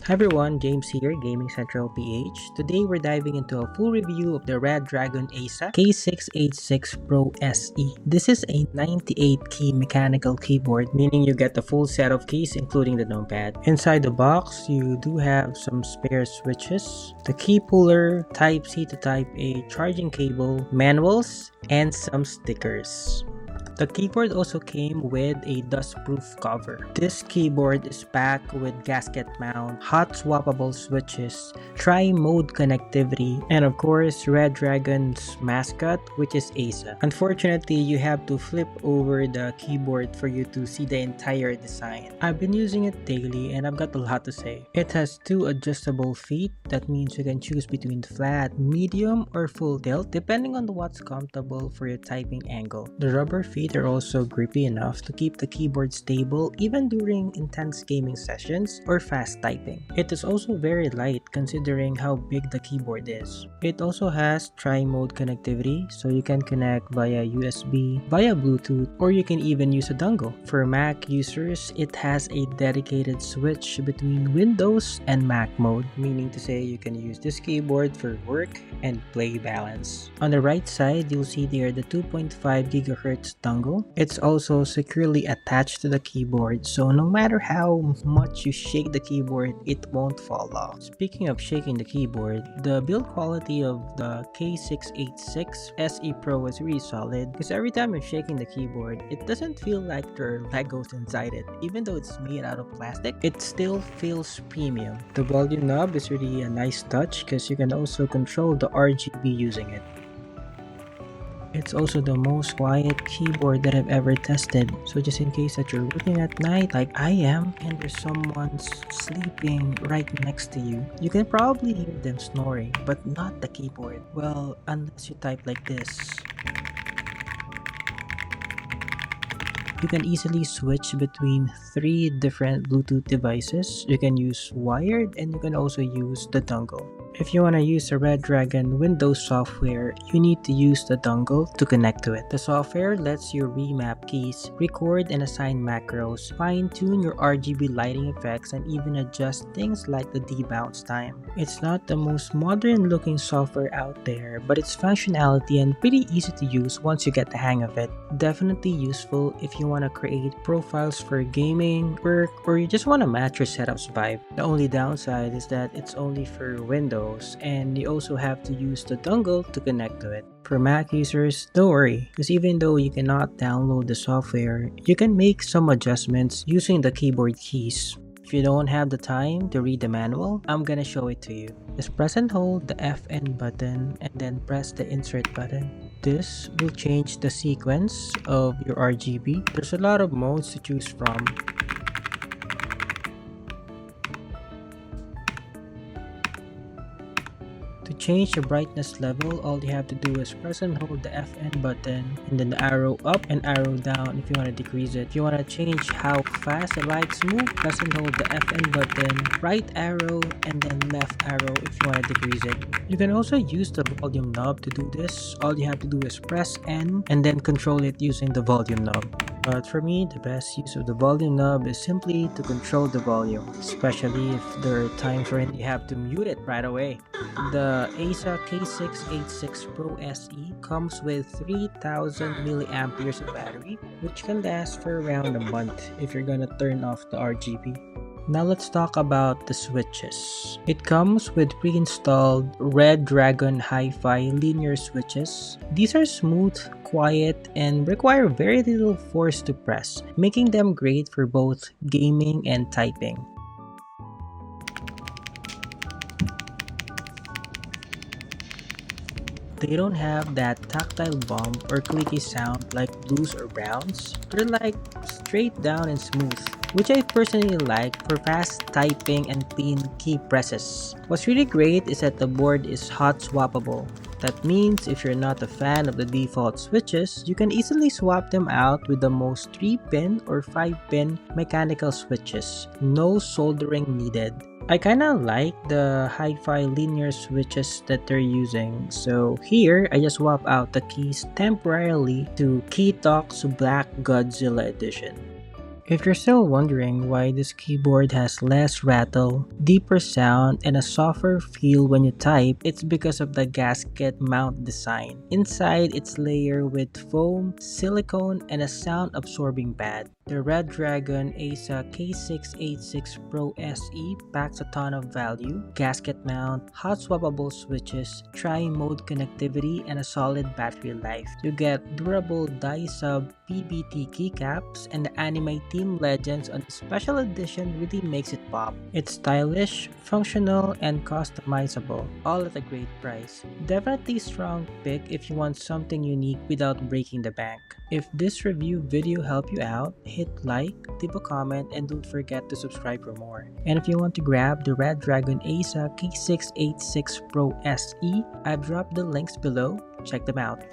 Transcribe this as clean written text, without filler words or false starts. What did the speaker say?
Hi everyone, James here, Gaming Central PH. Today we're diving into a full review of the Redragon Eisa K686 Pro SE. This is a 98 key mechanical keyboard, meaning you get the full set of keys including the numpad. Inside the box, you do have some spare switches, the key puller, Type-C to Type-A charging cable, manuals, and some stickers. The keyboard also came with a dustproof cover. This keyboard is packed with gasket mount, hot-swappable switches, tri-mode connectivity, and of course Redragon's mascot, which is Eisa. Unfortunately, you have to flip over the keyboard for you to see the entire design. I've been using it daily and I've got a lot to say. It has two adjustable feet, that means you can choose between flat, medium, or full tilt depending on what's comfortable for your typing angle. The rubber feet are also grippy enough to keep the keyboard stable even during intense gaming sessions or fast typing. It is also very light considering how big the keyboard is. It also has tri-mode connectivity, so you can connect via USB, via Bluetooth, or you can even use a dongle. For Mac users, it has a dedicated switch between Windows and Mac mode, meaning to say you can use this keyboard for work and play balance. On the right side, you'll see there the 2.5 GHz dongle. It's also securely attached to the keyboard, so no matter how much you shake the keyboard, it won't fall off. Speaking of shaking the keyboard, the build quality of the K686 SE Pro is really solid because every time you're shaking the keyboard, it doesn't feel like there are Legos inside it. Even though it's made out of plastic, it still feels premium. The volume knob is really a nice touch because you can also control the RGB using it. It's also the most quiet keyboard that I've ever tested, so just in case that you're working at night like I am and there's someone sleeping right next to you, you can probably hear them snoring, but not the keyboard. Well, unless you type like this. You can easily switch between 3 different Bluetooth devices. You can use wired and you can also use the dongle. If you want to use the Redragon Windows software, you need to use the dongle to connect to it. The software lets you remap keys, record and assign macros, fine-tune your RGB lighting effects, and even adjust things like the debounce time. It's not the most modern-looking software out there, but its functionality and pretty easy to use once you get the hang of it. Definitely useful if you want to create profiles for gaming, work, or you just want to match your setup's vibe. The only downside is that it's only for Windows, and you also have to use the dongle to connect to it. For Mac users, don't worry, because even though you cannot download the software, you can make some adjustments using the keyboard keys. If you don't have the time to read the manual, I'm gonna show it to you. Just press and hold the FN button and then press the insert button. This will change the sequence of your RGB. There's a lot of modes to choose from. To change the brightness level, all you have to do is press and hold the FN button and then the arrow up and arrow down if you want to decrease it. If you want to change how fast the lights move, press and hold the FN button, right arrow, and then left arrow if you want to decrease it. You can also use the volume knob to do this. All you have to do is press N and then control it using the volume knob. But for me, the best use of the volume knob is simply to control the volume, especially if there are times when you have to mute it right away. The Eisa K686 Pro SE comes with 3000 milliamperes of battery, which can last for around a month if you're gonna turn off the RGB. Now let's talk about the switches. It comes with pre-installed Redragon Hi-Fi linear switches. These are smooth, quiet, and require very little force to press, making them great for both gaming and typing. They don't have that tactile bump or clicky sound like blues or browns. They're like straight down and smooth, which I personally like for fast typing and clean key presses. What's really great is that the board is hot-swappable. That means if you're not a fan of the default switches, you can easily swap them out with the most 3-pin or 5-pin mechanical switches. No soldering needed. I kinda like the hi-fi linear switches that they're using, so here I just swap out the keys temporarily to Key Talks Black Godzilla Edition. If you're still wondering why this keyboard has less rattle, deeper sound, and a softer feel when you type, it's because of the gasket mount design. Inside, it's layered with foam, silicone, and a sound-absorbing pad. The Redragon Eisa K686 Pro SE packs a ton of value: gasket mount, hot-swappable switches, tri-mode connectivity, and a solid battery life. You get durable die-sub PBT keycaps, and the anime Team Legends on the special edition really makes it pop. It's stylish, functional, and customizable, all at a great price. Definitely strong pick if you want something unique without breaking the bank. If this review video helped you out, hit like, leave a comment, and don't forget to subscribe for more. And if you want to grab the Redragon Eisa K686 Pro SE, I've dropped the links below. Check them out.